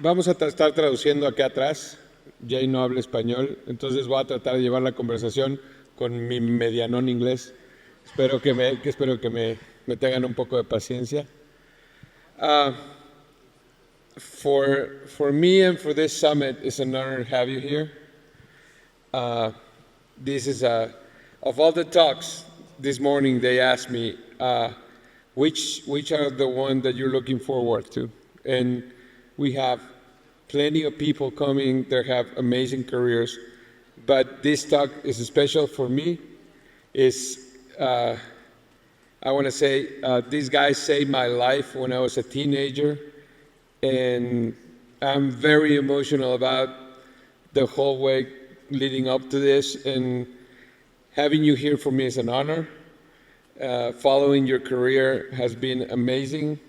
Vamos a estar traduciendo acá atrás. Jay no habla español, entonces voy a tratar de llevar la conversación con mi medianón inglés. Espero que me tengan un poco de paciencia. For me and for this summit, it's an honor to have you here. This is of all the talks this morning, they asked me which are the one that you're looking forward to, and we have plenty of people coming that have amazing careers, but this talk is special for me. I want to say these guys saved my life when I was a teenager, and I'm very emotional about the whole way leading up to this, and having you here for me is an honor. Following your career has been amazing,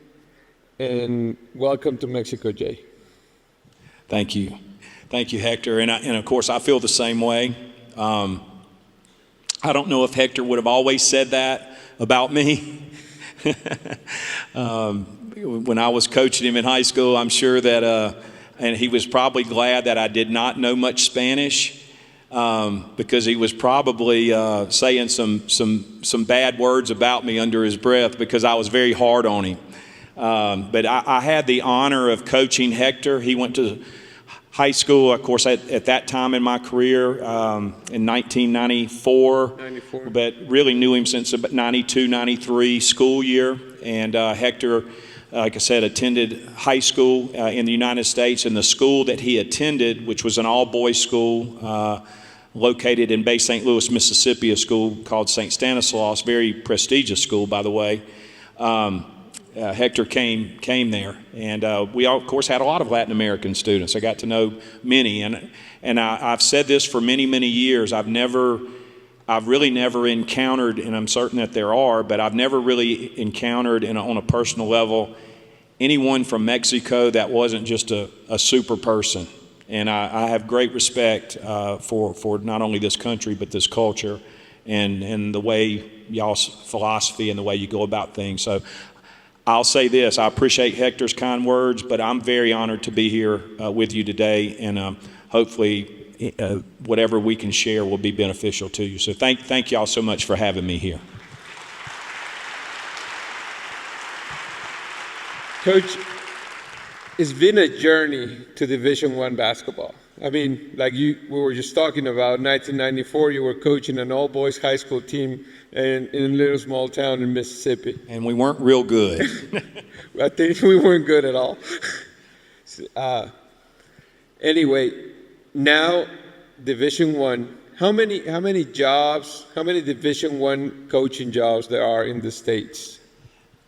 and welcome to Mexico, Jay. Thank you. Thank you, Hector. And of course, I feel the same way. I don't know if Hector would have always said that about me. When I was coaching him in high school, I'm sure that, and he was probably glad that I did not know much Spanish, because he was probably saying some bad words about me under his breath because I was very hard on him. But I had the honor of coaching Hector. He went to high school, of course, at that time in my career, in 1994, but really knew him since about 92, 93 school year. And Hector, like I said, attended high school in the United States, and the school that he attended, which was an all-boys school, located in Bay St. Louis, Mississippi, a school called St. Stanislaus, very prestigious school, by the way. Hector came there, and we of course had a lot of Latin American students. I got to know many, and I've said this for many years. I've really never encountered, and I'm certain that there are, but I've never really encountered on a personal level anyone from Mexico that wasn't just a super person. And I have great respect for not only this country but this culture and the way y'all's philosophy and the way you go about things. So I'll say this, I appreciate Hector's kind words, but I'm very honored to be here with you today, and hopefully whatever we can share will be beneficial to you. So thank y'all so much for having me here. Coach, it's been a journey to Division I basketball. I mean, like we were just talking about, 1994, you were coaching an all-boys high school team in a little small town in Mississippi. And we weren't real good. I think we weren't good at all. Anyway, now Division I. How many Division I coaching jobs there are in the States?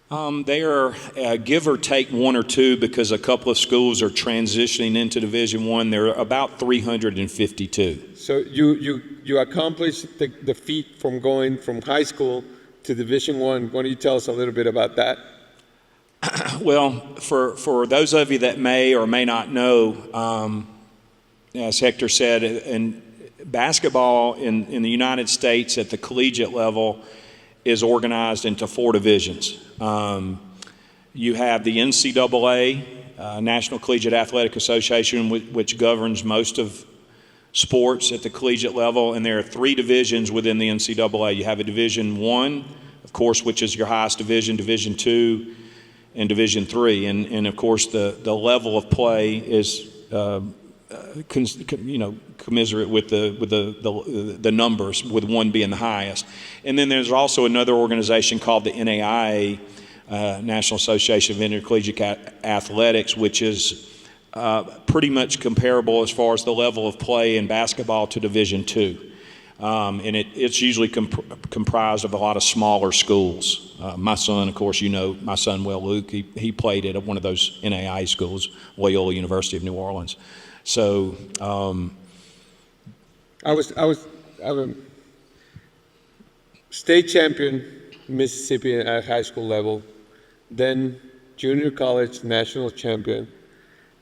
They are give or take one or two, because a couple of schools are transitioning into Division I. There are about 352. So you accomplished the feat from going from high school to Division I. Why don't you tell us a little bit about that? Well, for those of you that may or may not know, as Hector said, in basketball in the United States at the collegiate level is organized into 4 divisions. You have the NCAA, National Collegiate Athletic Association, which governs most of sports at the collegiate level, and there are 3 divisions within the NCAA. You have a Division I, of course, which is your highest division, Division II, and Division III, and of course the level of play is commiserate with the numbers, with 1 being the highest. And then there's also another organization called the NAIA, National Association of Intercollegiate Athletics, which is pretty much comparable as far as the level of play in basketball to Division II. And it's usually comprised of a lot of smaller schools. My son, of course, you know my son well, Luke, he played at one of those NAIA schools, Loyola University of New Orleans. So I was state champion Mississippi at high school level, then junior college national champion,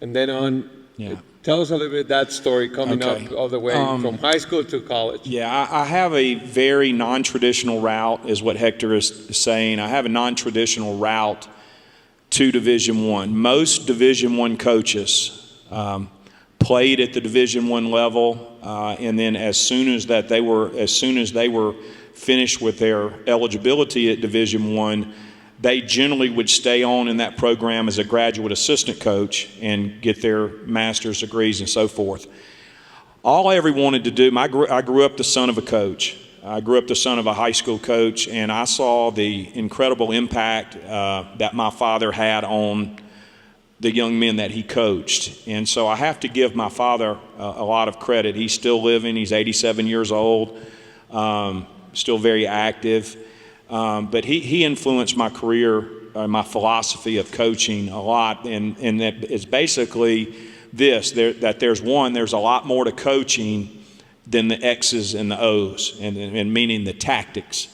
and then on. Yeah. Tell us a little bit that story coming up all the way from high school to college. Yeah, I have a very non-traditional route, is what Hector is saying. I have a non-traditional route to Division I. Most Division I coaches played at the Division I level, and then as soon as they were finished with their eligibility at Division I, they generally would stay on in that program as a graduate assistant coach and get their master's degrees and so forth. All I ever wanted to do, I grew up the son of a coach. I grew up the son of a high school coach, and I saw the incredible impact that my father had on the young men that he coached. And so I have to give my father a lot of credit. He's still living. He's 87 years old, still very active. But he influenced my career, my philosophy of coaching a lot. And that is basically this, that there's a lot more to coaching than the X's and the O's, and meaning the tactics.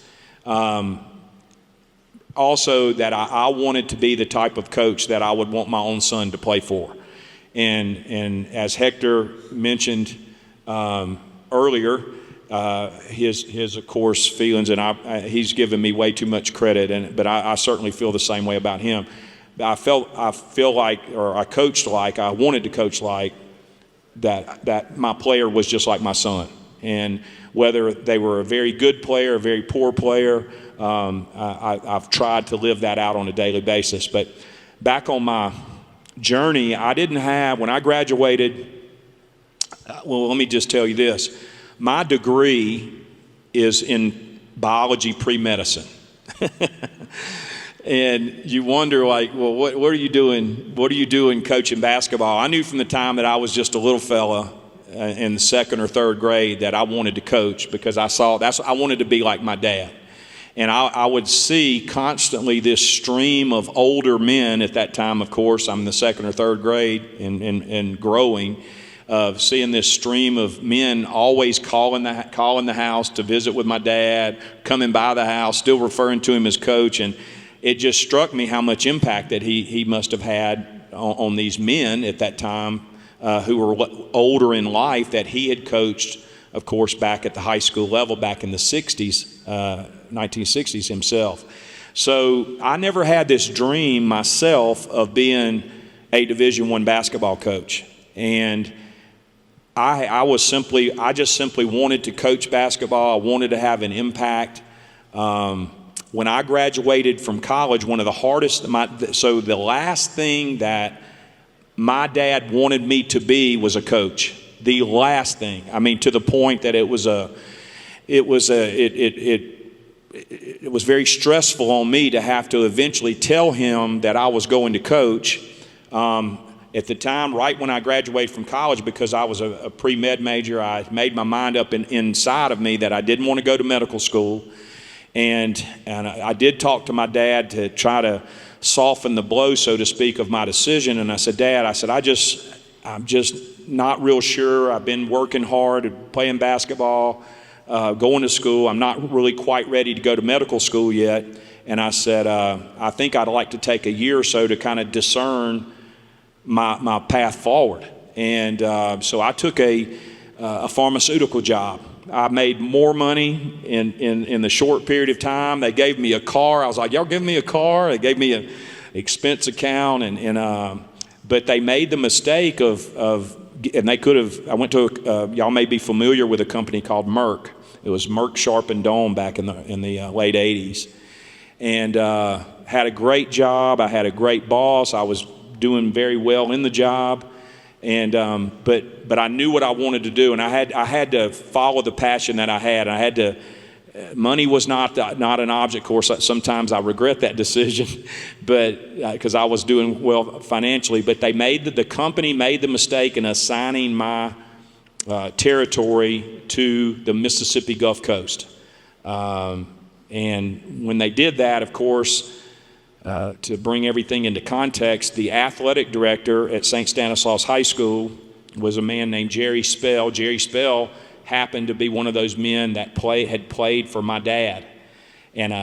Also, that I wanted to be the type of coach that I would want my own son to play for. And as Hector mentioned earlier, his of course feelings, and he's given me way too much credit, but I certainly feel the same way about him. I feel like, or I coached like, I wanted to coach like that my player was just like my son. And whether they were a very good player, a very poor player, I've tried to live that out on a daily basis. But back on my journey, I didn't have, when I graduated, well, let me just tell you this. My degree is in biology pre-medicine. And you wonder, like, well, what are you doing? What are you doing coaching basketball? I knew from the time that I was just a little fella in the second or third grade that I wanted to coach, because I wanted to be like my dad. And I would see constantly this stream of older men at that time. Of course, I'm in the second or third grade and growing, of seeing this stream of men always calling the house to visit with my dad, coming by the house, still referring to him as coach. And it just struck me how much impact that he must have had on these men at that time who were older in life, that he had coached, of course, back at the high school level back in the 60s, 1960s himself. So I never had this dream myself of being a Division I basketball coach. And I just simply wanted to coach basketball. I wanted to have an impact. When I graduated from college, one of the hardest, so the last thing that my dad wanted me to be was a coach. The last thing. I mean, to the point that it was very stressful on me to have to eventually tell him that I was going to coach. At the time, right when I graduated from college, because I was a pre-med major, I made my mind up inside of me that I didn't want to go to medical school. And I did talk to my dad to try to soften the blow, so to speak, of my decision. And I said, Dad, I'm just not real sure. I've been working hard, playing basketball, going to school. I'm not really quite ready to go to medical school yet. And I said, I think I'd like to take a year or so to kind of discern my path forward. And so I took a pharmaceutical job. I made more money in the short period of time. They gave me a car. I was like, y'all give me a car? They gave me an expense account, but they made the mistake and they could have, I went to, y'all may be familiar with a company called Merck. It was Merck Sharp and Dohme back in the late 80s. And had a great job. I had a great boss. I was doing very well in the job. And but I knew what I wanted to do, and I had to follow the passion that I had. I had to. Money was not an object. Of course, sometimes I regret that decision, but because I was doing well financially. But the company made the mistake in assigning my territory to the Mississippi Gulf Coast, and when they did that, of course. To bring everything into context, the athletic director at St. Stanislaus High School was a man named Jerry Spell. Jerry Spell happened to be one of those men that had played for my dad. And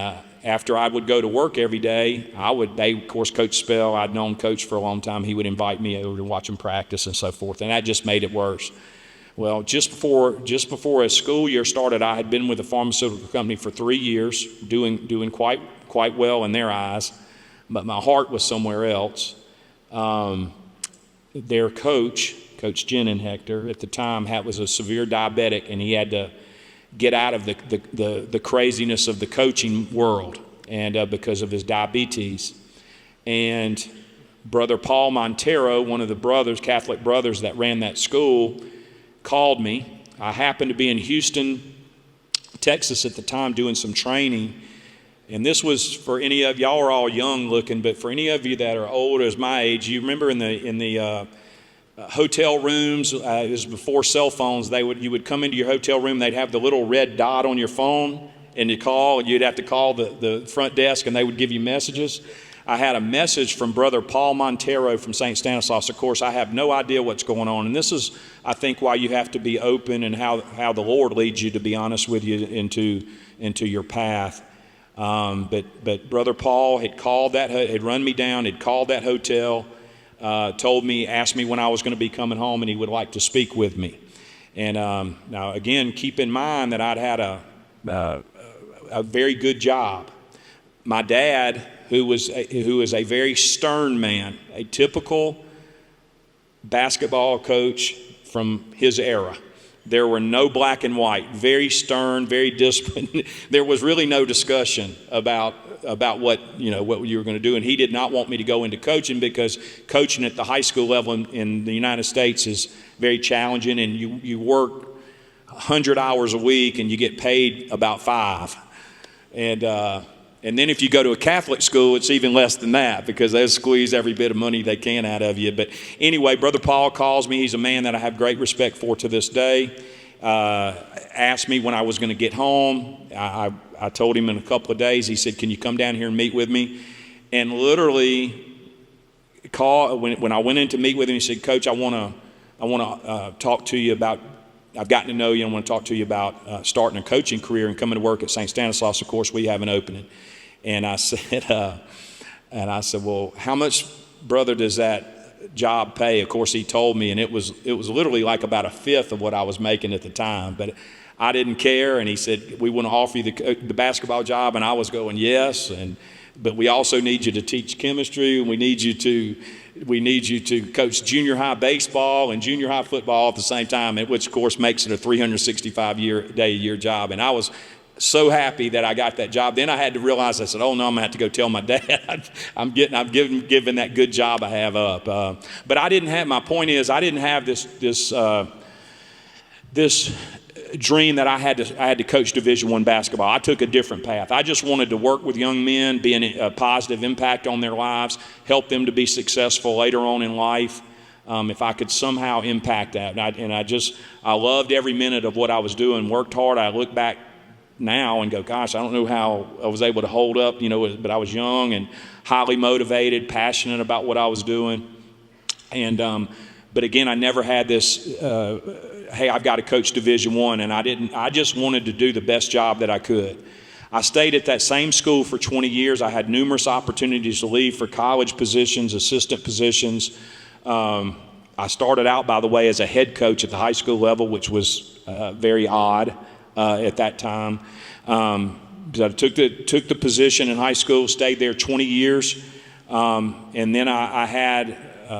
after I would go to work every day, they of course, Coach Spell, I'd known Coach for a long time. He would invite me over to watch him practice and so forth, and that just made it worse. Well, just before a school year started, I had been with a pharmaceutical company for 3 years, doing quite well in their eyes. But my heart was somewhere else. And their coach, Coach Jenin Hector, at the time was a severe diabetic, and he had to get out of the craziness of the coaching world, and because of his diabetes. And Brother Paul Montero, one of the brothers, Catholic brothers that ran that school, called me. I happened to be in Houston, Texas at the time doing some training. And this was for any of y'all are all young looking, but for any of you that are old as my age, you remember in the hotel rooms, it was before cell phones, you would come into your hotel room, they'd have the little red dot on your phone, and you'd have to call the front desk and they would give you messages. I had a message from Brother Paul Montero from St. Stanislaus. Of course, I have no idea what's going on. And this is, I think, why you have to be open and how the Lord leads you, to be honest with you, into your path. But Brother Paul had run me down, had called that hotel, asked me when I was going to be coming home, and he would like to speak with me. And now, again, keep in mind that I'd had a very good job. My dad, who is a very stern man, a typical basketball coach from his era. There were no black and white, very stern, very disciplined. There was really no discussion about what you were going to do. And he did not want me to go into coaching, because coaching at the high school level in the United States is very challenging, and you work 100 hours a week and you get paid about 5. And then if you go to a Catholic school, it's even less than that, because they'll squeeze every bit of money they can out of you. But anyway, Brother Paul calls me. He's a man that I have great respect for to this day. Asked me when I was going to get home. I told him in a couple of days. He said, "Can you come down here and meet with me?" And literally, when I went in to meet with him, he said, "Coach, I want to talk to you about. I've gotten to know you. I want to talk to you about starting a coaching career and coming to work at St. Stanislaus. Of course, we have an opening." And I said, "Well, how much, brother, does that job pay?" Of course, he told me, and it was literally like about a fifth of what I was making at the time. But I didn't care, and he said, "We want to offer you the basketball job," and I was going, "Yes, but we also need you to teach chemistry, and we need you to coach junior high baseball and junior high football at the same time," which of course makes it a 365-day-a-year job. And I was so happy that I got that job. Then I had to realize, I said, "Oh no, I'm gonna have to go tell my dad I'm giving that good job I have up." But I didn't have. My point is, I didn't have this dream that I had to coach Division I basketball. I took a different path. I just wanted to work with young men, be a positive impact on their lives, help them to be successful later on in life. If I could somehow impact that, I loved every minute of what I was doing. Worked hard. I look back now and go, gosh, I don't know how I was able to hold up, but I was young and highly motivated, passionate about what I was doing. And but again, I never had this, hey, I've got to coach Division I, and I just wanted to do the best job that I could. I stayed at that same school for 20 years. I had numerous opportunities to leave for college positions, assistant positions. I started out, by the way, as a head coach at the high school level, which was very odd at that time. But I took the position in high school, stayed there 20 years, and then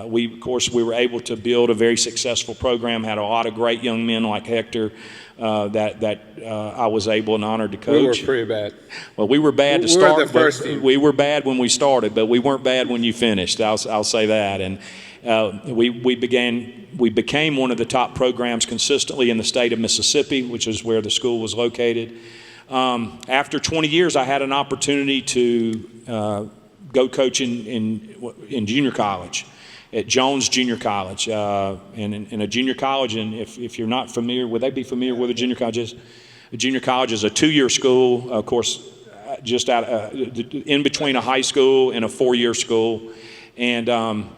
we were able to build a very successful program. Had a lot of great young men like Hector that I was able and honored to coach. We were pretty bad. Well, we were bad to start. We were the first team. We were bad when we started, but we weren't bad when you finished. I'll say that. And we became one of the top programs consistently in the state of Mississippi, which is where the school was located. After 20 years, I had an opportunity to go coach in junior college at Jones Junior College. And in a junior college, and if you're not familiar, would they be familiar with a junior college is? A junior college is a 2-year school, of course, just in between a high school and a 4-year school. And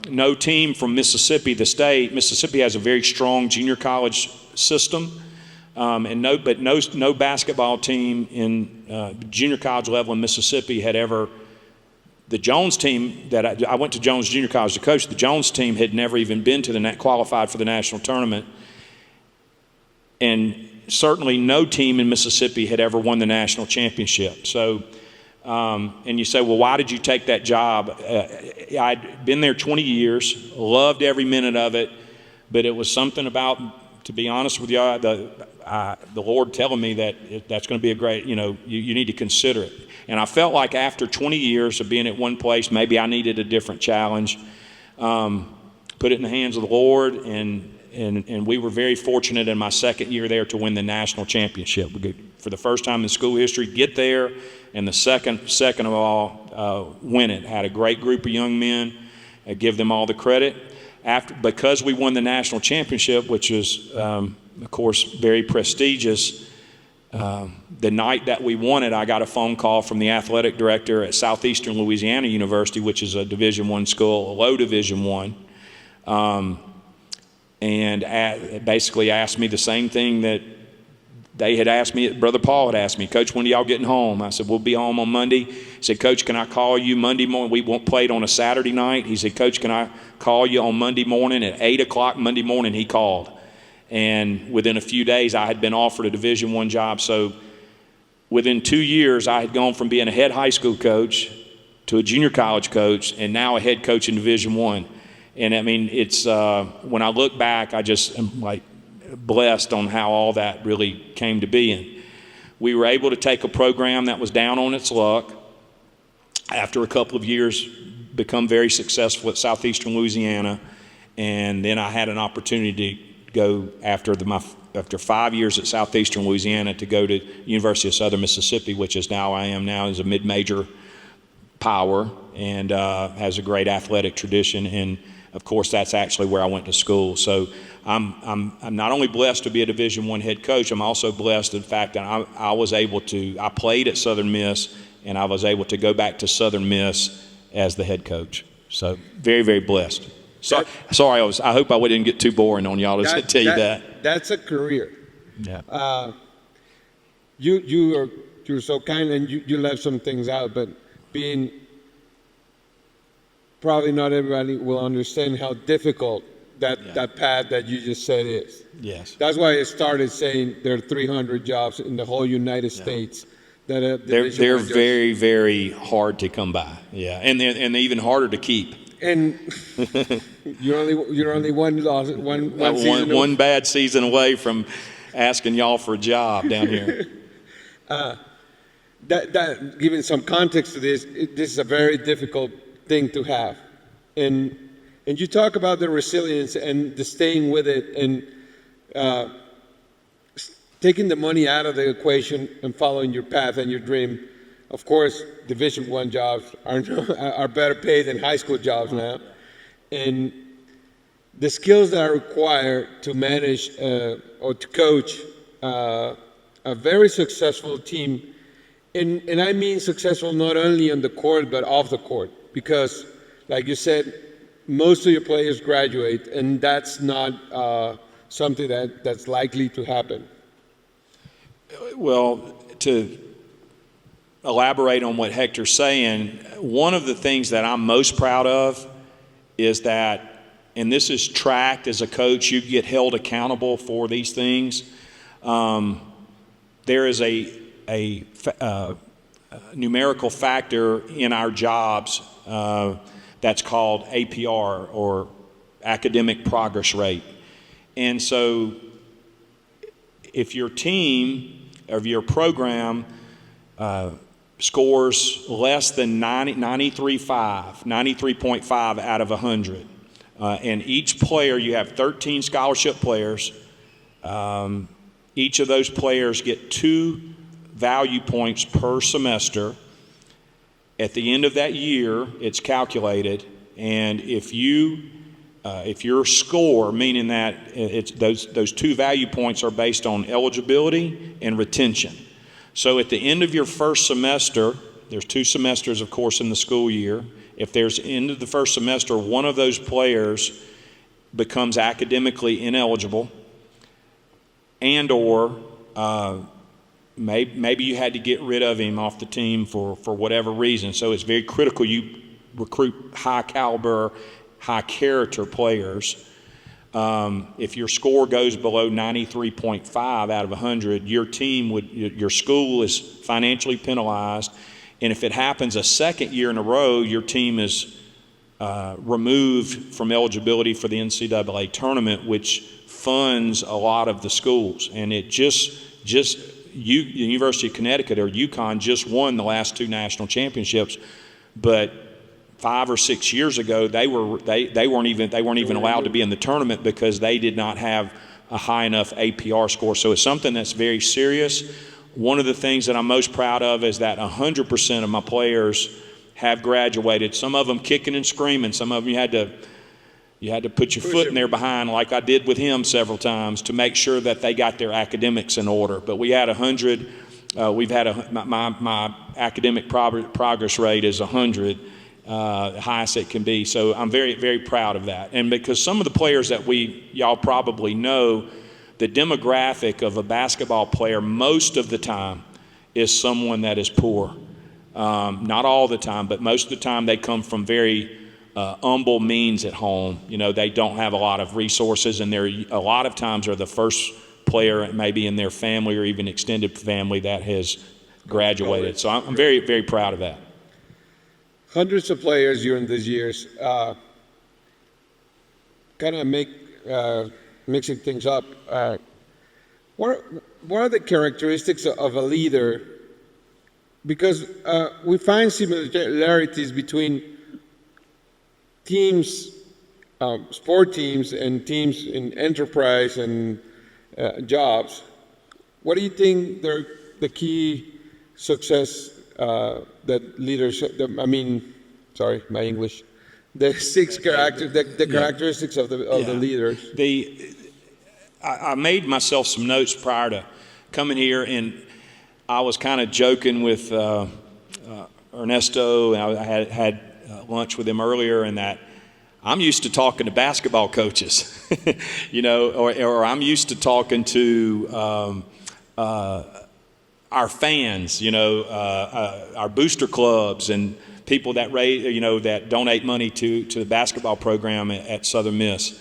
no team from Mississippi, the state, Mississippi has a very strong junior college system. And no basketball team in junior college level in Mississippi had ever. The Jones team that I went to Jones Junior College to coach, the Jones team had never even been to qualified for the national tournament. And certainly no team in Mississippi had ever won the national championship. So, and you say, well, why did you take that job? I'd been there 20 years, loved every minute of it, but it was something about, to be honest with you, the Lord telling me that that's going to be a great, you need to consider it. And I felt like after 20 years of being at one place, maybe I needed a different challenge. Put it in the hands of the Lord, and we were very fortunate in my second year there to win the national championship. We could, for the first time in school history, get there, and the second of all, win it. Had a great group of young men. I give them all the credit. Because we won the national championship, which was, of course, very prestigious, the night that we won it, I got a phone call from the athletic director at Southeastern Louisiana University, which is a Division I school, a low Division I, and basically asked me the same thing that they had asked me, Brother Paul had asked me, Coach, when are y'all getting home? I said, we'll be home on Monday. He said, Coach, can I call you Monday morning? We won't play it on a Saturday night. He said, Coach, can I call you on Monday morning at 8 o'clock Monday morning? He called. And within a few days, I had been offered a Division I job. So within 2 years, I had gone from being a head high school coach to a junior college coach, and now a head coach in Division I. And I mean, it's when I look back, I just am like blessed on how all that really came to be. And we were able to take a program that was down on its luck, after a couple of years become very successful at Southeastern Louisiana, and then I had an opportunity to go after 5 years at Southeastern Louisiana to go to University of Southern Mississippi, which is now is a mid-major power and has a great athletic tradition. And of course, that's actually where I went to school. So I'm not only blessed to be a Division I head coach, I'm also blessed in the fact that I played at Southern Miss, and I was able to go back to Southern Miss as the head coach. So very, very blessed. So, sorry, I hope I didn't get too boring on y'all to tell you that. That's a career. Yeah. You're so kind, and you left some things out, but probably not everybody will understand how difficult that path that you just said is. Yes. That's why I started saying there are 300 jobs in the whole United States. They're very, very hard to come by. Yeah, and they're even harder to keep. And you're only one bad season away from asking y'all for a job down here. Giving some context to this is a very difficult thing to have, and you talk about the resilience and the staying with it, and taking the money out of the equation and following your path and your dream. Of course, Division I jobs are better paid than high school jobs now, and the skills that are required to manage or to coach a very successful team, and I mean successful not only on the court but off the court, because, like you said, most of your players graduate, and that's not something that's likely to happen. Well, to elaborate on what Hector's saying, one of the things that I'm most proud of is that, and this is tracked as a coach, you get held accountable for these things. There is a numerical factor in our jobs that's called APR, or academic progress rate. And so if your team or your program scores less than 93.5 out of 100, and each player, you have 13 scholarship players, each of those players get 2 value points per semester. At the end of that year, it's calculated, and if your score, meaning that it's those 2 value points are based on eligibility and retention. So at the end of your first semester, there's 2 semesters, of course, in the school year. If there's end of the first semester, one of those players becomes academically ineligible, and or maybe you had to get rid of him off the team for whatever reason. So it's very critical you recruit high caliber, high character players. If your score goes below 93.5 out of 100, your school is financially penalized. And if it happens a second year in a row, your team is removed from eligibility for the NCAA tournament, which funds a lot of the schools. And it the University of Connecticut or UConn just won the last 2 national championships, but 5 or 6 years ago they weren't even allowed to be in the tournament because they did not have a high enough APR score. So it's something that's very serious. One of the things that I'm most proud of is that 100% of my players have graduated. Some of them kicking and screaming. Some of them you had to put your foot in their behind, like I did with him several times, to make sure that they got their academics in order. But we had 100. We've had my academic progress rate is 100, the highest it can be. So I'm very, very proud of that. And because some of the players that y'all probably know, the demographic of a basketball player most of the time is someone that is poor. Not all the time, but most of the time they come from very humble means at home. You know, they don't have a lot of resources, and they're a lot of times are the first player maybe in their family or even extended family that has graduated. So I'm very, very proud of that. Hundreds of players during these years, kind of mixing things up. What are the characteristics of a leader? Because we find similarities between teams, sport teams, and teams in enterprise and jobs. What do you think are the key success that leaders? Sorry, my English. The 6 characters, the characteristics of the leaders. I made myself some notes prior to coming here, and I was kind of joking with Ernesto, and I had lunch with him earlier, and that I'm used to talking to basketball coaches, you know, or I'm used to talking to our fans, you know, our booster clubs and people that that donate money to the basketball program at Southern Miss.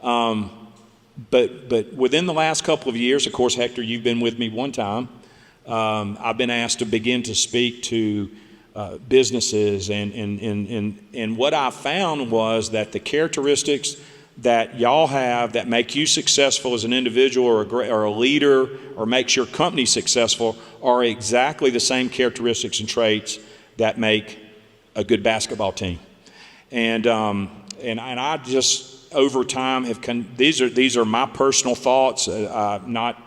But within the last couple of years, of course, Hector, you've been with me one time. I've been asked to begin to speak to businesses, and what I found was that the characteristics that y'all have that make you successful as an individual or a leader or makes your company successful are exactly the same characteristics and traits that make a good basketball team. And I just over time these are my personal thoughts, not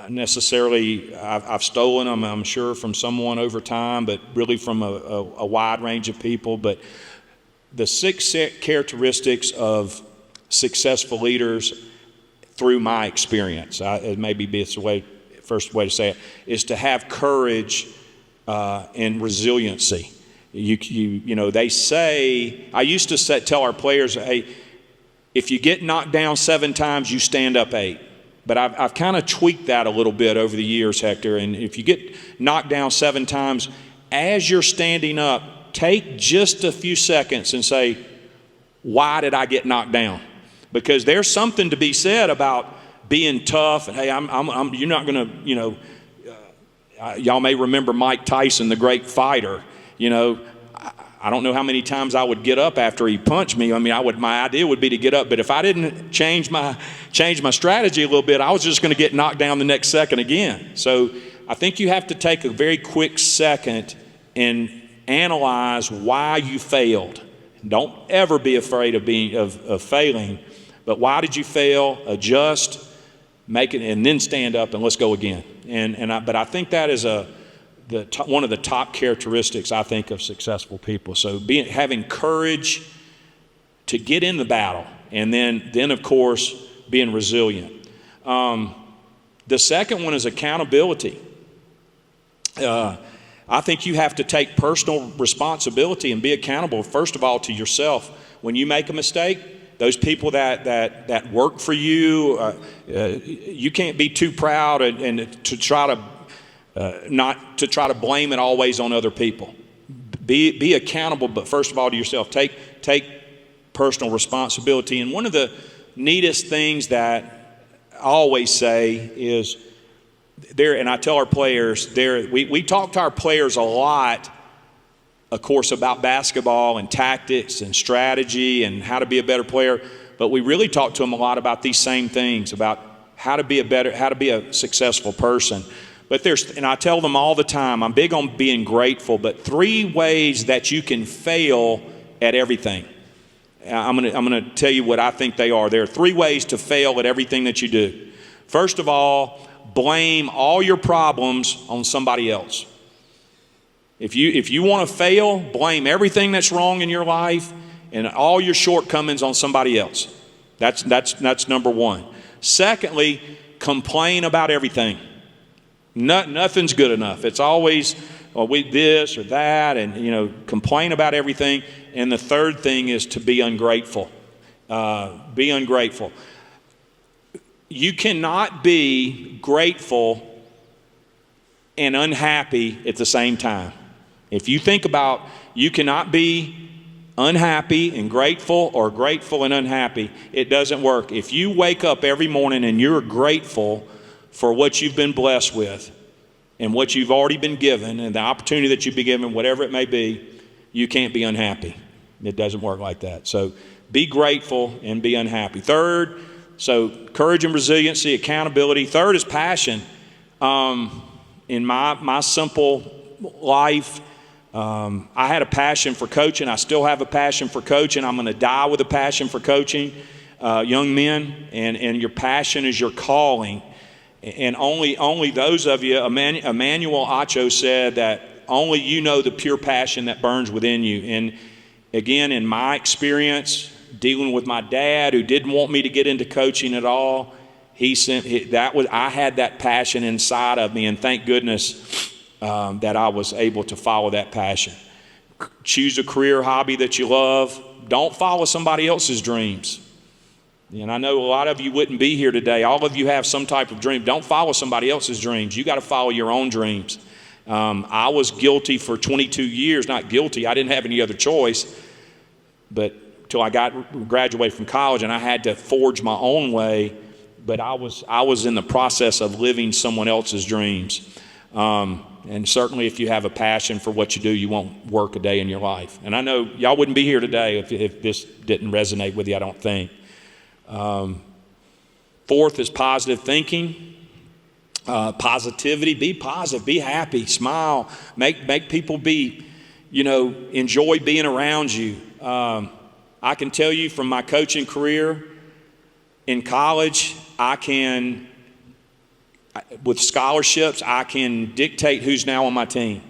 necessarily I've stolen them, I'm sure, from someone over time, but really from a wide range of people. But the 6 characteristics of successful leaders through my experience, it maybe be the first way to say it, is to have courage and resiliency. You know, they say, I used to tell our players, hey, if you get knocked down 7 times, you stand up 8. But I've kind of tweaked that a little bit over the years, Hector. And if you get knocked down 7 times, as you're standing up, take just a few seconds and say, why did I get knocked down? Because there's something to be said about being tough. And hey, you're not going to, you know, y'all may remember Mike Tyson, the great fighter. You know, I don't know how many times I would get up after he punched me. I mean, my idea would be to get up, but if I didn't change my strategy a little bit, I was just going to get knocked down the next second again. So I think you have to take a very quick second and analyze why you failed. Don't ever be afraid of failing, but why did you fail? Adjust, make it, and then stand up and let's go again. But I think that is one of the top characteristics, I think, of successful people. So having courage to get in the battle, and then of course being resilient. The second one is accountability. I think you have to take personal responsibility and be accountable, first of all, to yourself. When you make a mistake, those people that work for you, you can't be too proud and to try to not to try to blame it always on other people. Be accountable, but first of all to yourself. Take personal responsibility. And one of the neatest things that I always say is and I tell our players, we talk to our players a lot a course about basketball and tactics and strategy and how to be a better player. But we really talk to them a lot about these same things, about how to be a successful person. But and I tell them all the time, I'm big on being grateful, but 3 ways that you can fail at everything. I'm going to tell you what I think they are. There are 3 ways to fail at everything that you do. First of all, blame all your problems on somebody else. If you want to fail, blame everything that's wrong in your life and all your shortcomings on somebody else. That's number 1. Secondly, complain about everything. Nothing's good enough. It's always, well, we this or that, and complain about everything. And the third thing is to be ungrateful. Be ungrateful. You cannot be grateful and unhappy at the same time. If you think about, you cannot be unhappy and grateful, or grateful and unhappy, it doesn't work. If you wake up every morning and you're grateful for what you've been blessed with and what you've already been given and the opportunity that you've been given, whatever it may be, you can't be unhappy. It doesn't work like that. So be grateful and be unhappy. Third, so courage and resiliency, accountability. Third is passion. In my simple life, I had a passion for coaching. I still have a passion for coaching. I'm going to die with a passion for coaching young men, and your passion is your calling. And only those of you, Emmanuel Acho said that only you know the pure passion that burns within you. And again, in my experience, dealing with my dad who didn't want me to get into coaching at all, I had that passion inside of me, and thank goodness that I was able to follow that passion. Choose a career hobby that you love. Don't follow somebody else's dreams. And I know a lot of you wouldn't be here today. All of you have some type of dream. Don't follow somebody else's dreams. You got to follow your own dreams. I was guilty for 22 years. Not guilty. I didn't have any other choice. But till I graduated from college, and I had to forge my own way. But I was in the process of living someone else's dreams. And certainly if you have a passion for what you do, you won't work a day in your life. And I know y'all wouldn't be here today if this didn't resonate with you, I don't think. Fourth is positive thinking. Positivity. Be positive. Be happy. Smile. Make people enjoy being around you. I can tell you from my coaching career in college, with scholarships, I can dictate who's now on my team.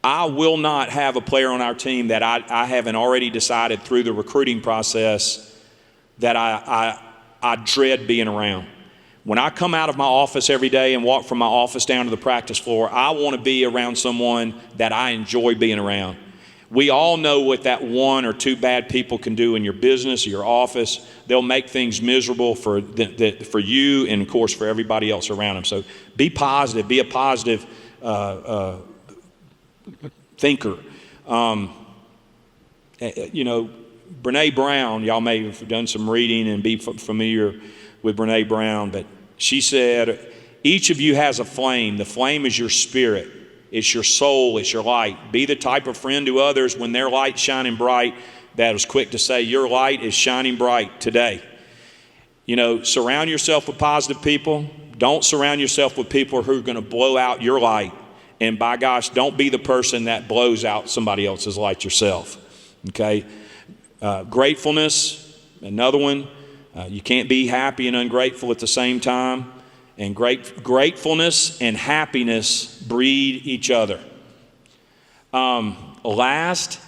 I will not have a player on our team that I haven't already decided through the recruiting process that I dread being around. When I come out of my office every day and walk from my office down to the practice floor, I want to be around someone that I enjoy being around. We all know what that 1 or 2 bad people can do in your business or your office. They'll make things miserable for you and, of course, for everybody else around them. So be positive. Be a positive thinker. Brene Brown, y'all may have done some reading and be familiar with Brene Brown, but she said, each of you has a flame. The flame is your spirit. It's your soul. It's your light. Be the type of friend to others when their light's shining bright that is quick to say, your light is shining bright today. Surround yourself with positive people. Don't surround yourself with people who are going to blow out your light. And by gosh, don't be the person that blows out somebody else's light yourself. Okay? Gratefulness, another one. You can't be happy and ungrateful at the same time. And gratefulness and happiness breed each other. Last,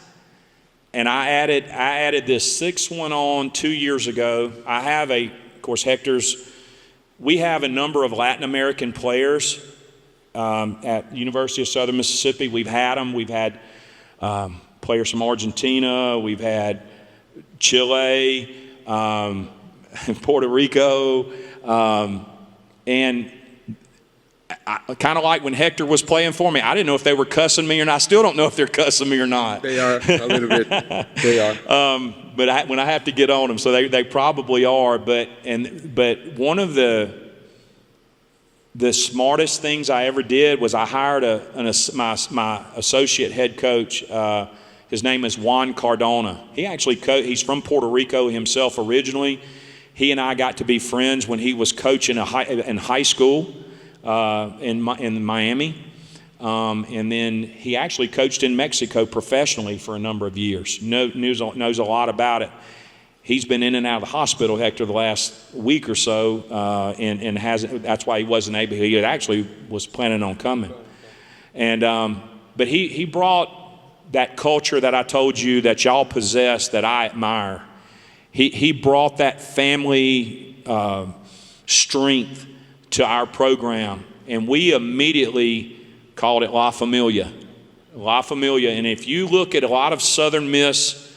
and I added this 6th one on 2 years ago. Of course, we have a number of Latin American players at University of Southern Mississippi. We've had them. We've had players from Argentina. We've had Chile, Puerto Rico, and I kind of like when Hector was playing for me. I didn't know if they were cussing me or not. I still don't know if they're cussing me or not. They are a little bit. They are. But when I have to get on them, so they probably are. But one of the the smartest things I ever did was I hired my associate head coach. His name is Juan Cardona. He's from Puerto Rico himself originally. He and I got to be friends when he was coaching in high school in Miami. And then he actually coached in Mexico professionally for a number of years. Knows a lot about it. He's been in and out of the hospital, Hector, the last week or so, and hasn't. That's why he wasn't able. He actually was planning on coming, and but he brought that culture that I told you that y'all possess that I admire. He brought that family strength to our program, and we immediately called it La Familia. La Familia, and if you look at a lot of Southern Miss.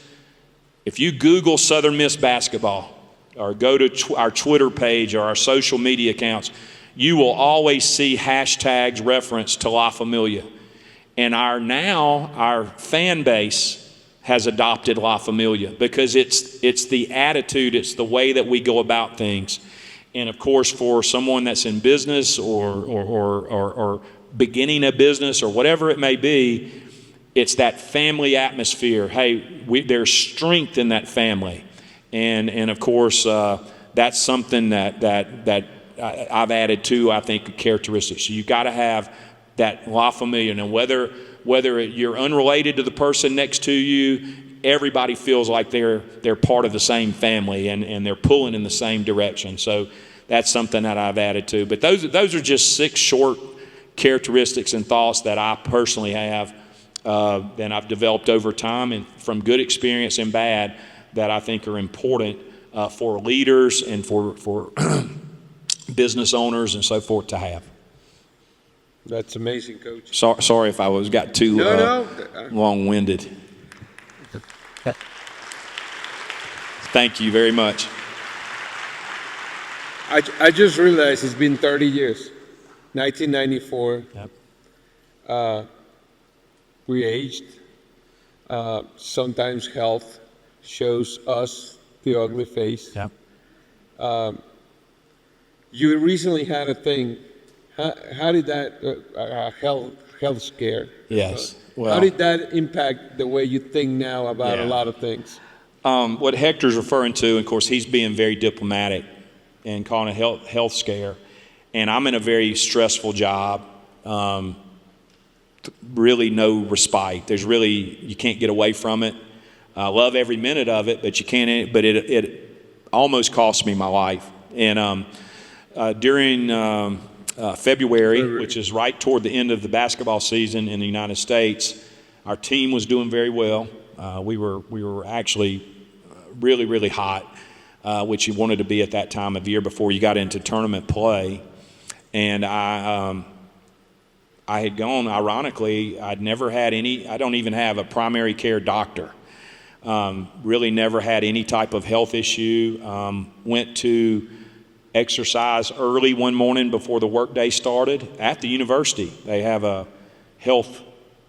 If you Google Southern Miss basketball or go to our Twitter page or our social media accounts, you will always see hashtags reference to La Familia. And our fan base has adopted La Familia because it's the attitude, it's the way that we go about things. And of course, for someone that's in business or beginning a business or whatever it may be, it's that family atmosphere. Hey, there's strength in that family, and of course that's something that I've added to. I think characteristics. So you've got to have that La Familia, and whether you're unrelated to the person next to you, everybody feels like they're part of the same family and they're pulling in the same direction. So that's something that I've added to. But those are just 6 short characteristics and thoughts that I personally have. That I've developed over time and from good experience and bad that I think are important for leaders and for business owners and so forth to have. That's amazing, Coach. Sorry if I got too long-winded. Thank you very much. I just realized it's been 30 years, 1994. Yep. We aged. Sometimes health shows us the ugly face. Yeah. You recently had a thing. How did that health scare? Yes. How did that impact the way you think now about a lot of things? What Hector's referring to, of course, he's being very diplomatic and calling a health scare. And I'm in a very stressful job. Really no respite. You can't get away from it. I love every minute of it, but you can't. But it almost cost me my life. And during February, which is right toward the end of the basketball season in the United States, our team was doing very well. We were actually really, really hot, which you wanted to be at that time of year before you got into tournament play. And I had gone, ironically, I'd never had I don't even have a primary care doctor. Really never had any type of health issue. Went to exercise early one morning before the workday started at the university. They have a health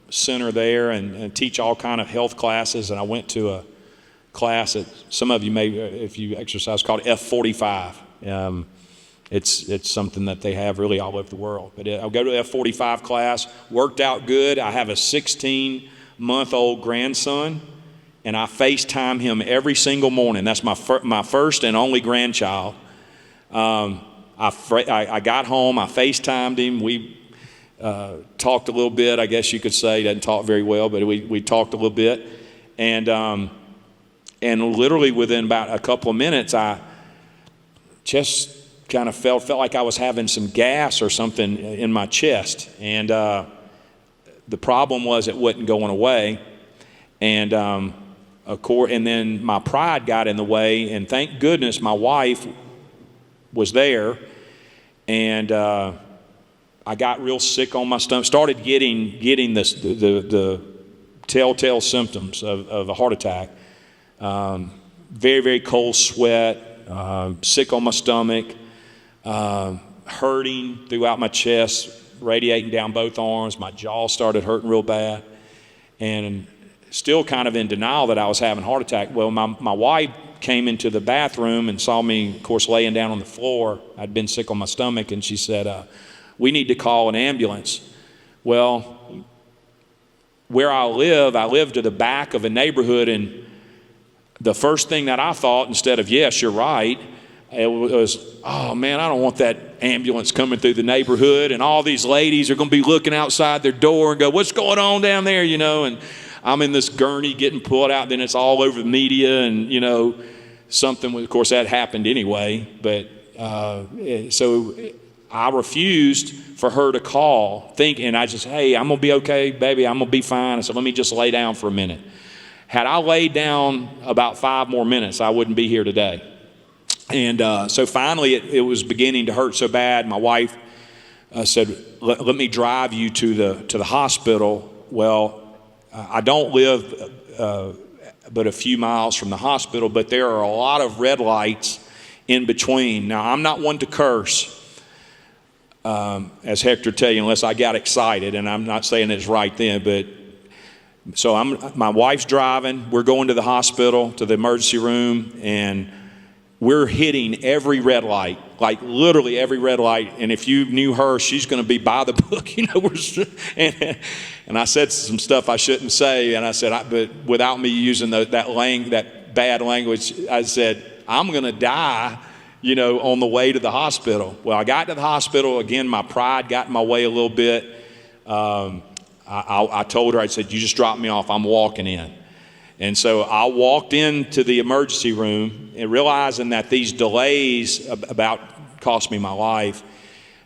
center there and teach all kind of health classes. And I went to a class that some of you may, if you exercise, called F45. It's something that they have really all over the world. But I'll go to the F45 class, worked out good. I have a 16-month-old grandson, and I FaceTime him every single morning. That's my first and only grandchild. I got home, I FaceTimed him. We talked a little bit, I guess you could say. He doesn't talk very well, but we talked a little bit. And literally within about a couple of minutes, I just kind of felt like I was having some gas or something in my chest. And the problem was it wasn't going away. And and then my pride got in the way, and thank goodness my wife was there. And I got real sick on my stomach, started getting the telltale symptoms of a heart attack. Very, very cold sweat, sick on my stomach, hurting throughout my chest, radiating down both arms. My jaw started hurting real bad, and still kind of in denial that I was having a heart attack. Well, my wife came into the bathroom and saw me, of course, laying down on the floor. I'd been sick on my stomach, and she said, We need to call an ambulance. Well, where I live to the back of a neighborhood, and the first thing that I thought, instead of, yes, you're right, it was, oh man, I don't want that ambulance coming through the neighborhood, and all these ladies are going to be looking outside their door and go, what's going on down there, and I'm in this gurney getting pulled out, then it's all over the media, and something, of course that happened anyway, but so I refused for her to call, and I just, hey, I'm going to be okay, baby, I'm going to be fine. I said, let me just lay down for a minute. Had I laid down about 5 more minutes, I wouldn't be here today. And so finally, it was beginning to hurt so bad. My wife said, let me drive you to the hospital. Well, I don't live but a few miles from the hospital, but there are a lot of red lights in between. Now, I'm not one to curse, as Hector tell you, unless I got excited, and I'm not saying it's right then, but so my wife's driving, we're going to the hospital, to the emergency room, and we're hitting every red light, like literally every red light. And if you knew her, she's going to be by the book, and I said some stuff I shouldn't say, and I said, but without me using that bad language, I said, I'm going to die, on the way to the hospital. Well, I got to the hospital. Again, my pride got in my way a little bit. I told her, I said, you just drop me off. I'm walking in. And so I walked into the emergency room and realizing that these delays about cost me my life.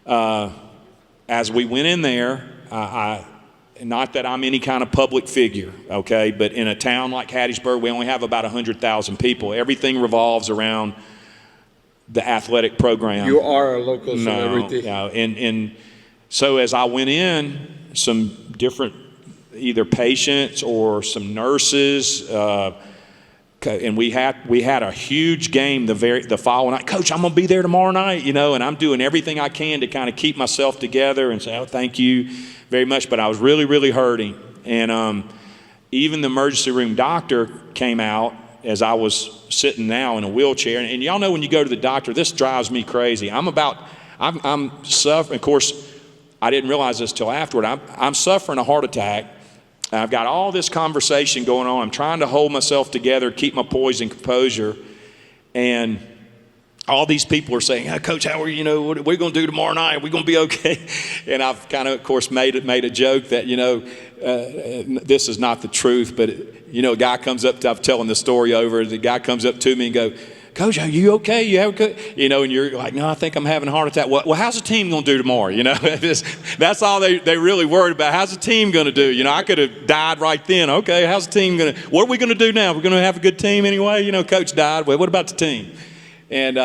As we went in there, not that I'm any kind of public figure, okay, but in a town like Hattiesburg, we only have about 100,000 people. Everything revolves around the athletic program. You are a local celebrity. No, and so as I went in, some different either patients or some nurses, and we had a huge game the following night. Coach, I'm gonna be there tomorrow night, and I'm doing everything I can to kind of keep myself together and say, oh, thank you very much. But I was really, really hurting, and even the emergency room doctor came out as I was sitting now in a wheelchair. And y'all know when you go to the doctor, this drives me crazy. I'm suffering. Of course, I didn't realize this till afterward. I'm suffering a heart attack. I've got all this conversation going on. I'm trying to hold myself together, keep my poise and composure. And all these people are saying, hey, Coach, how are you? What are we going to do tomorrow night? Are we going to be okay? And I've kind of course, made a joke that, this is not the truth. But, a guy comes up to, I'm telling the story over, the guy comes up to me and goes, Coach, are you okay? You have good? And you're like, no, I think I'm having a heart attack. Well, how's the team going to do tomorrow? That's all they really worried about. How's the team going to do? I could have died right then. Okay, how's the team going to? What are we going to do now? We're going to have a good team anyway. Coach died. Well, what about the team? And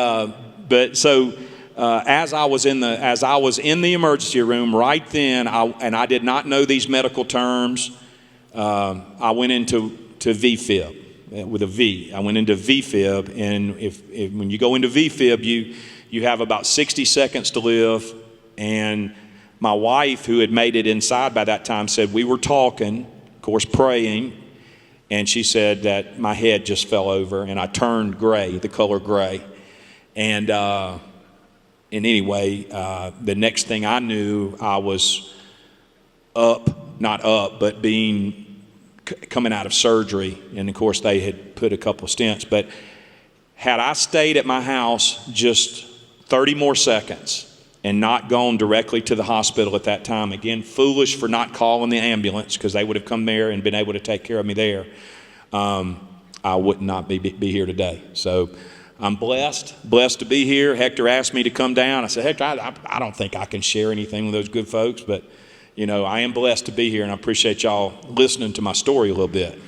but so as I was in the emergency room right then, I did not know these medical terms. I went into VFib. With a V. I went into VFib, and if when you go into VFib, you have about 60 seconds to live. And my wife, who had made it inside by that time, said we were talking, of course, praying, and she said that my head just fell over, and I turned gray, the color gray. And anyway, the next thing I knew, I was not up, but coming out of surgery, and of course they had put a couple of stents. But had I stayed at my house just 30 more seconds and not gone directly to the hospital at that time, again, foolish for not calling the ambulance, because they would have come there and been able to take care of me there, I would not be here today. So I'm blessed to be here. Hector asked me to come down. I said, Hector, I don't think I can share anything with those good folks, but I am blessed to be here, and I appreciate y'all listening to my story a little bit.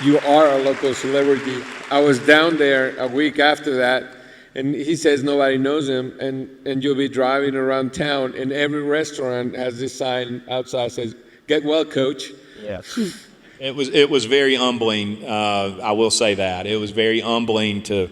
You are a local celebrity. I was down there a week after that, and he says nobody knows him, and you'll be driving around town, and every restaurant has this sign outside that says, "Get well, Coach." Yes. It was very humbling. I will say that. It was very humbling to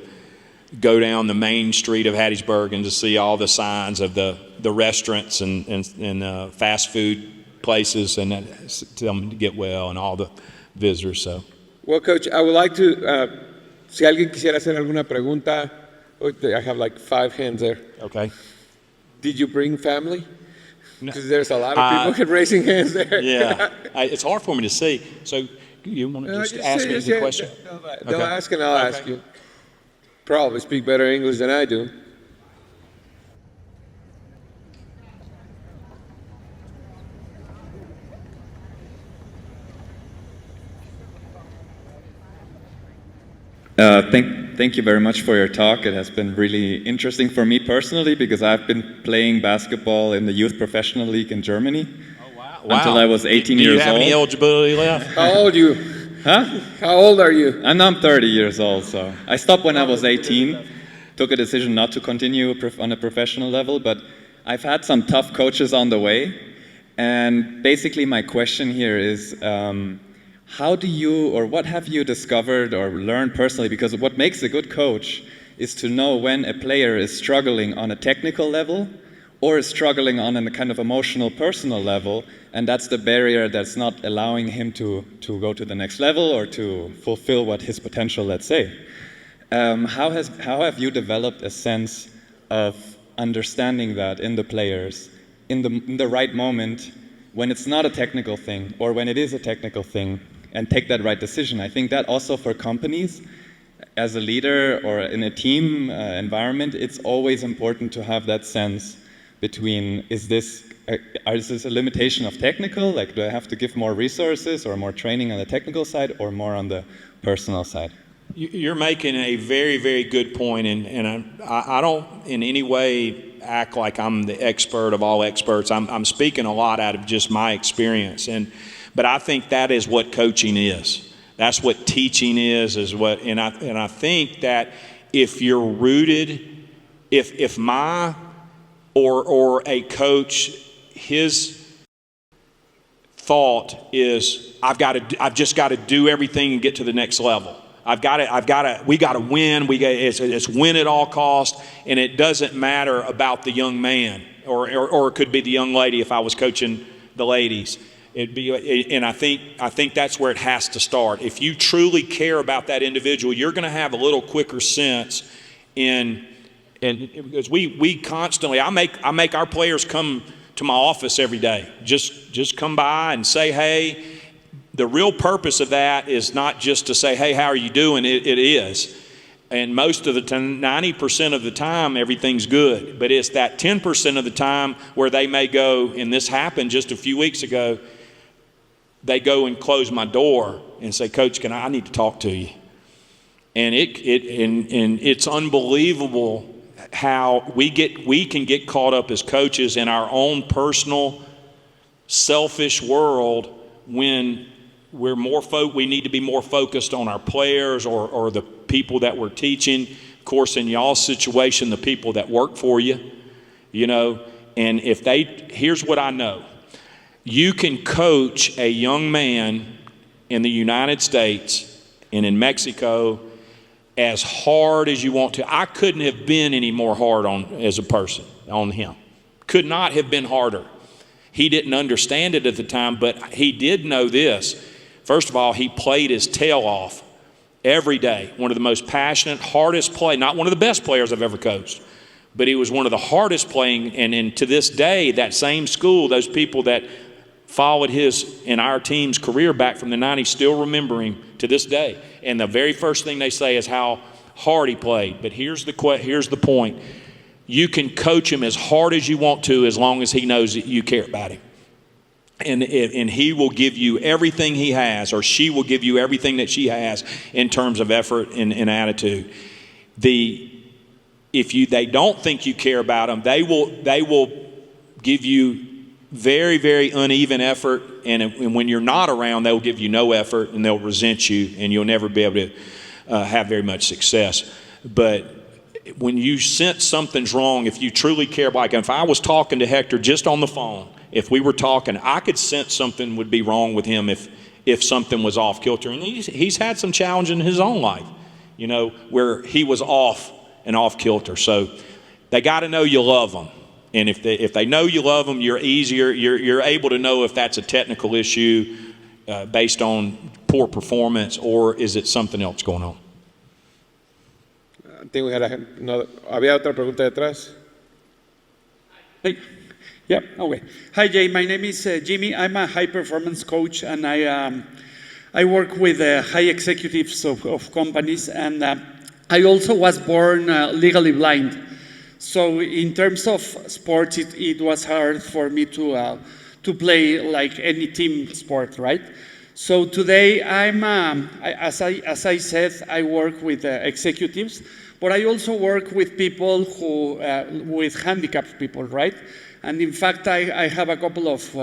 go down the main street of Hattiesburg and to see all the signs of the restaurants and fast food places, and tell them to get well, and all the visitors. So, well, Coach, I would like to, si alguien quisiera hacer alguna pregunta Oh, I have like 5 hands there. Okay. Did you bring family? No. Because there's a lot of people raising hands there. Yeah. It's hard for me to see. So you want to just ask me the question? They'll ask and I'll ask you. Probably speak better English than I do. Thank you very much for your talk. It has been really interesting for me personally because I've been playing basketball in the youth professional league in Germany until I was 18 years old. Do you have any eligibility left? How old are you? Huh? How old are you? I'm 30 years old, so I stopped when I was 18. Took a decision not to continue on a professional level, but I've had some tough coaches on the way. And basically my question here is, how do you, or what have you discovered or learned personally? Because what makes a good coach is to know when a player is struggling on a technical level or is struggling on a kind of emotional, personal level, and that's the barrier that's not allowing him to go to the next level or to fulfill what his potential, let's say. How have you developed a sense of understanding that in the players, in the right moment, when it's not a technical thing or when it is a technical thing, and take that right decision? I think that also for companies, as a leader or in a team environment, it's always important to have that sense between, is this a limitation of technical, like do I have to give more resources or more training on the technical side or more on the personal side? You're making a very, very good point, and I don't in any way act like I'm the expert of all experts. I'm speaking a lot out of just my experience, but I think that is what coaching is. That's what teaching is what, and I think that if you're rooted, if my or a coach, his thought is I've just got to do everything and get to the next level. We got to win. It's win at all costs, and it doesn't matter about the young man, or it could be the young lady if I was coaching the ladies. And I think that's where it has to start. If you truly care about that individual, you're going to have a little quicker sense because we constantly, I make our players come to my office every day. Just come by and say, hey. The real purpose of that is not just to say, hey, how are you doing? It is. And most of the time, 90% of the time, everything's good. But it's that 10% of the time where they may go, and this happened just a few weeks ago, they go and close my door and say, Coach, I need to talk to you. And it's unbelievable how we can get caught up as coaches in our own personal, selfish world when we need to be more focused on our players or the people that we're teaching. Of course, in y'all's situation, the people that work for you, and here's what I know. You can coach a young man in the United States and in Mexico as hard as you want to. I couldn't have been any more hard as a person on him. Could not have been harder. He didn't understand it at the time, but he did know this. First of all, he played his tail off every day. One of the most passionate, hardest not one of the best players I've ever coached, but he was one of the hardest playing. And to this day, that same school, those people that followed his and our team's career back from the 90s still remember him to this day. And the very first thing they say is how hard he played. But here's the point. You can coach him as hard as you want to as long as he knows that you care about him. And he will give you everything he has, or she will give you everything that she has in terms of effort and attitude. If they don't think you care about them, they will give you very, very uneven effort. And when you're not around, they'll give you no effort, and they'll resent you, and you'll never be able to have very much success. But when you sense something's wrong, if you truly care, like if I was talking to Hector just on the phone, if we were talking, I could sense something would be wrong with him if something was off kilter. And he's had some challenge in his own life, where he was off kilter. So they got to know you love them. And if they know you love them, you're able to know if that's a technical issue based on poor performance, or is it something else going on. think we had había otra pregunta detrás. Hey. Yeah, okay. Hi, Jay. My name is Jimmy. I'm a high-performance coach, and I work with high executives of companies, and I also was born legally blind. So in terms of sports, it was hard for me to play like any team sport, right? So today, as I said, I work with executives, but I also work with people who, with handicapped people, right? And in fact, I have a couple of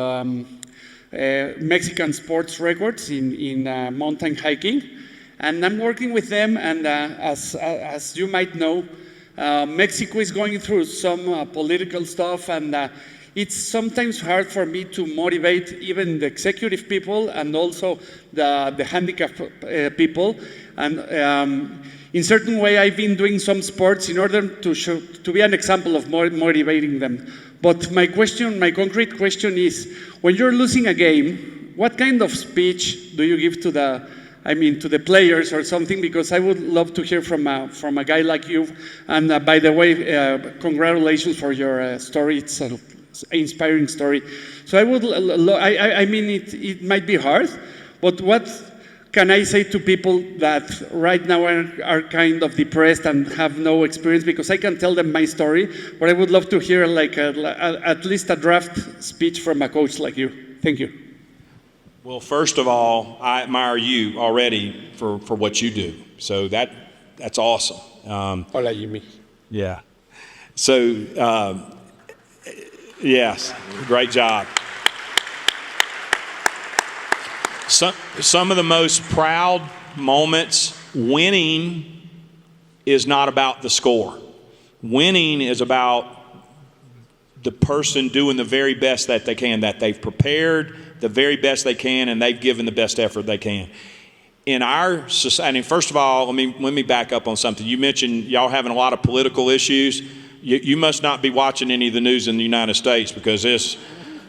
Mexican sports records in mountain hiking, and I'm working with them. And as you might know, Mexico is going through some political stuff, and it's sometimes hard for me to motivate even the executive people and also the handicapped people. And in certain way, I've been doing some sports in order to be an example of motivating them. But my concrete question is, when you're losing a game, what kind of speech do you give to the players or something? Because I would love to hear from a guy like you. And by the way, congratulations for your story. It's an inspiring story. So I mean, it might be hard, but what can I say to people that right now are kind of depressed and have no experience? Because I can tell them my story, but I would love to hear like at least a draft speech from a coach like you. Thank you. Well, first of all, I admire you already for what you do. So that's awesome. Hola, Jimmy. Yeah. So, yes, great job. Some of the most proud moments, winning is not about the score. Winning is about the person doing the very best that they can, that they've prepared the very best they can, and they've given the best effort they can. In our society, first of all, let me back up on something. You mentioned y'all having a lot of political issues. You must not be watching any of the news in the United States, because it's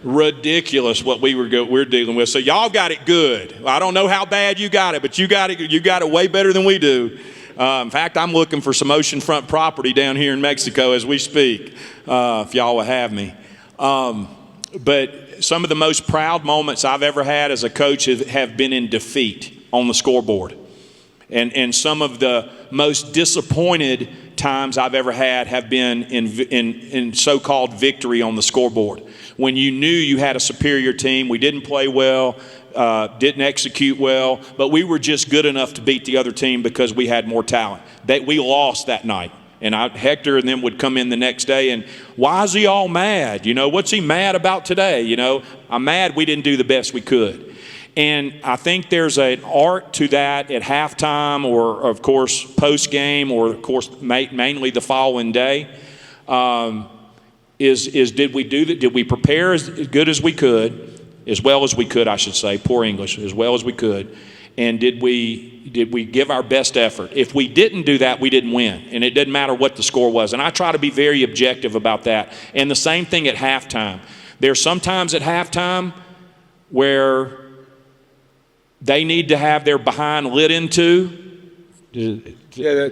ridiculous what we're dealing with. So y'all got it good. I don't know how bad you got it, but you got it way better than we do. In fact, I'm looking for some oceanfront property down here in Mexico as we speak, if y'all will have me. But some of the most proud moments I've ever had as a coach have been in defeat on the scoreboard. And some of the most disappointed times I've ever had have been in so-called victory on the scoreboard. When you knew you had a superior team, we didn't play well, didn't execute well, but we were just good enough to beat the other team because we had more talent. We lost that night. And Hector and them would come in the next day and, why is he all mad? What's he mad about today? I'm mad we didn't do the best we could. And I think there's an art to that at halftime, or of course post-game, or of course mainly the following day. Did we prepare as good as we could, as well as we could, I should say, poor English, as well as we could, and did we give our best effort? If we didn't do that, we didn't win, and it didn't matter what the score was. And I try to be very objective about that. And the same thing at halftime. There's sometimes at halftime where they need to have their behind lit into. Yeah,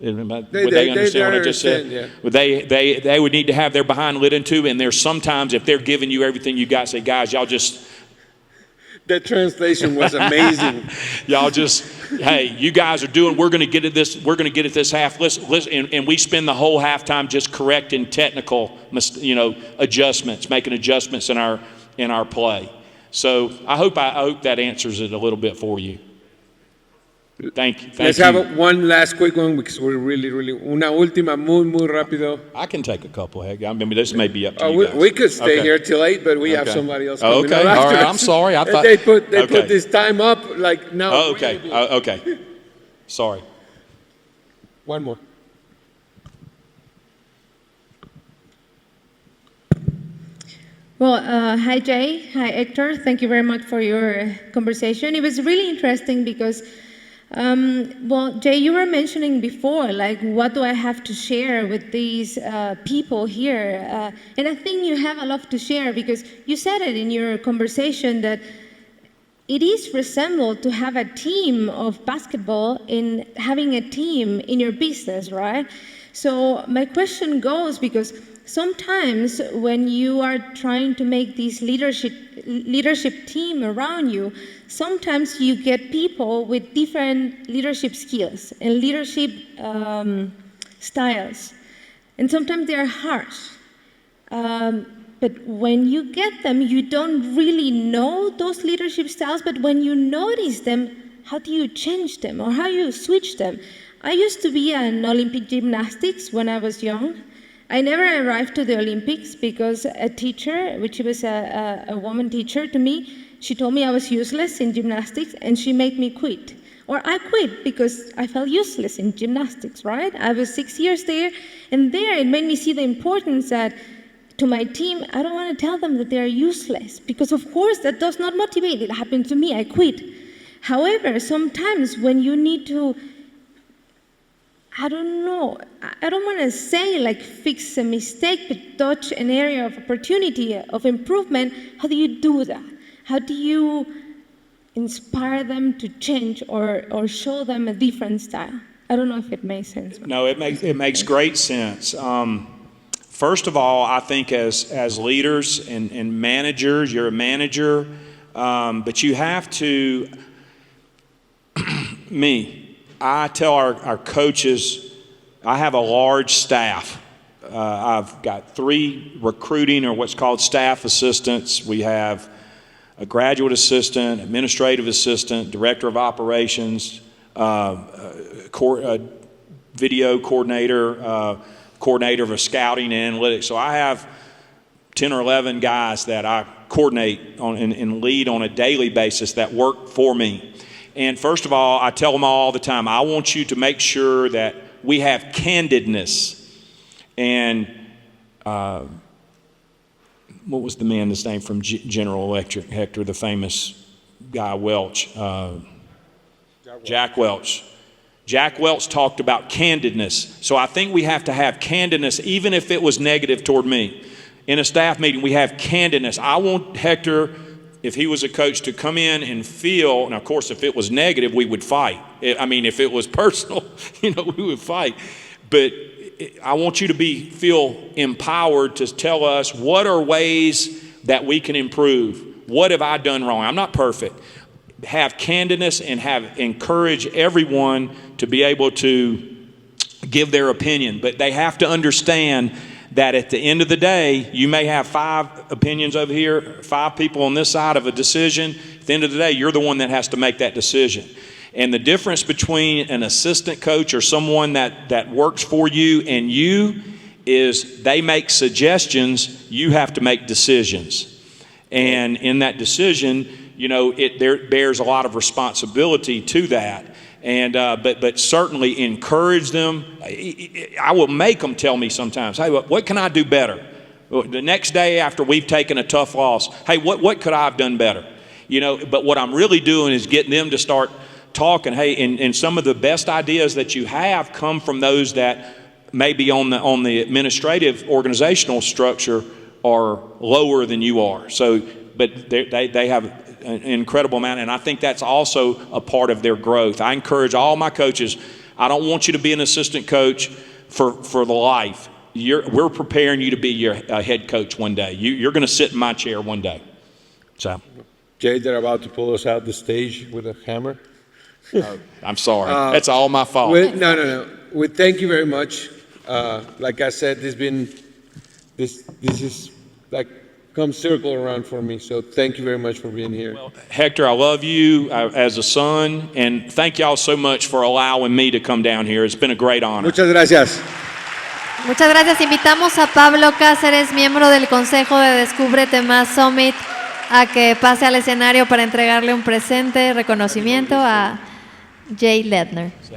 would they understand what I just said? Yeah. They would need to have their behind lit into, and there's sometimes if they're giving you everything you got, say, guys, y'all just. The translation was amazing. Y'all just, hey, you guys are doing. We're going to get at this. We're going to get at this half. Listen, and we spend the whole halftime just correcting technical, adjustments, making adjustments in our play. So I hope that answers it a little bit for you. Thank you. Let's have one last quick one, because we're really, una última muy rápido. I can take a couple. Heck, this may be up to you guys. We could stay here till 8, but we have somebody else coming okay. up All right. I'm sorry. I thought they put this time up like now. Oh, okay. Okay. Sorry. One more. Well, hi Jay, hi Hector. Thank you very much for your conversation. It was really interesting because, Jay, you were mentioning before, like, what do I have to share with these people here? And I think you have a lot to share, because you said it in your conversation that it is resembled to have a team of basketball in having a team in your business, right? So my question goes, because sometimes when you are trying to make this leadership team around you, sometimes you get people with different leadership skills and leadership styles. And sometimes they are harsh. But when you get them, you don't really know those leadership styles, but when you notice them, how do you change them or how you switch them? I used to be an Olympic gymnastics when I was young. I never arrived to the Olympics because a teacher, which was a woman teacher to me, she told me I was useless in gymnastics and she made me quit. Or I quit because I felt useless in gymnastics, right? I was 6 years there, and there it made me see the importance that to my team, I don't want to tell them that they are useless, because of course that does not motivate. It happened to me, I quit. However, sometimes when you need to, I don't want to say like fix a mistake, but touch an area of opportunity, of improvement, how do you do that? How do you inspire them to change or show them a different style? I don't know if it makes sense. No, it makes great sense. First of all, I think as leaders and managers, you're a manager, but you have to, I tell our coaches, I have a large staff. I've got 3 recruiting or what's called staff assistants. We have a graduate assistant, administrative assistant, director of operations, video coordinator, coordinator of scouting and analytics. So I have 10 or 11 guys that I coordinate on and lead on a daily basis that work for me. And first of all, I tell them all the time, I want you to make sure that we have candidness. And what was the man's name from General Electric, Hector, the famous guy, Welch? Jack Welch. Jack Welch talked about candidness. So I think we have to have candidness, even if it was negative toward me. In a staff meeting, we have candidness. I want Hector, if he was a coach, to come in and feel, and of course, if it was negative, we would fight. If it was personal, we would fight. But I want you to feel empowered to tell us what are ways that we can improve. What have I done wrong? I'm not perfect. Have candidness and encourage everyone to be able to give their opinion. But they have to understand that at the end of the day, you may have 5 opinions over here, 5 people on this side of a decision. At the end of the day, you're the one that has to make that decision. And the difference between an assistant coach or someone that works for you and you is they make suggestions, you have to make decisions. And in that decision, there bears a lot of responsibility to that. And but certainly encourage them. I will make them tell me sometimes, hey, what can I do better? The next day after we've taken a tough loss, hey, what could I have done better? But what I'm really doing is getting them to start talking. Hey, and some of the best ideas that you have come from those that maybe on the administrative organizational structure are lower than you are. So, but they have an incredible amount, and I think that's also a part of their growth. I encourage all my coaches, I don't want you to be an assistant coach for the life. We're preparing you to be your head coach one day. You're going to sit in my chair one day. So, Jay, they're about to pull us out the stage with a hammer. I'm sorry. That's all my fault. No. Thank you very much. Like I said, this is like come circle around for me. So thank you very much for being here. Well, Hector, I love you as a son, and thank y'all so much for allowing me to come down here. It's been a great honor. Muchas gracias. Muchas gracias. Invitamos a Pablo Cáceres, miembro del Consejo de Descúbrete Summit, a que pase al escenario para entregarle un presente, reconocimiento a Jay Ladner. Sí.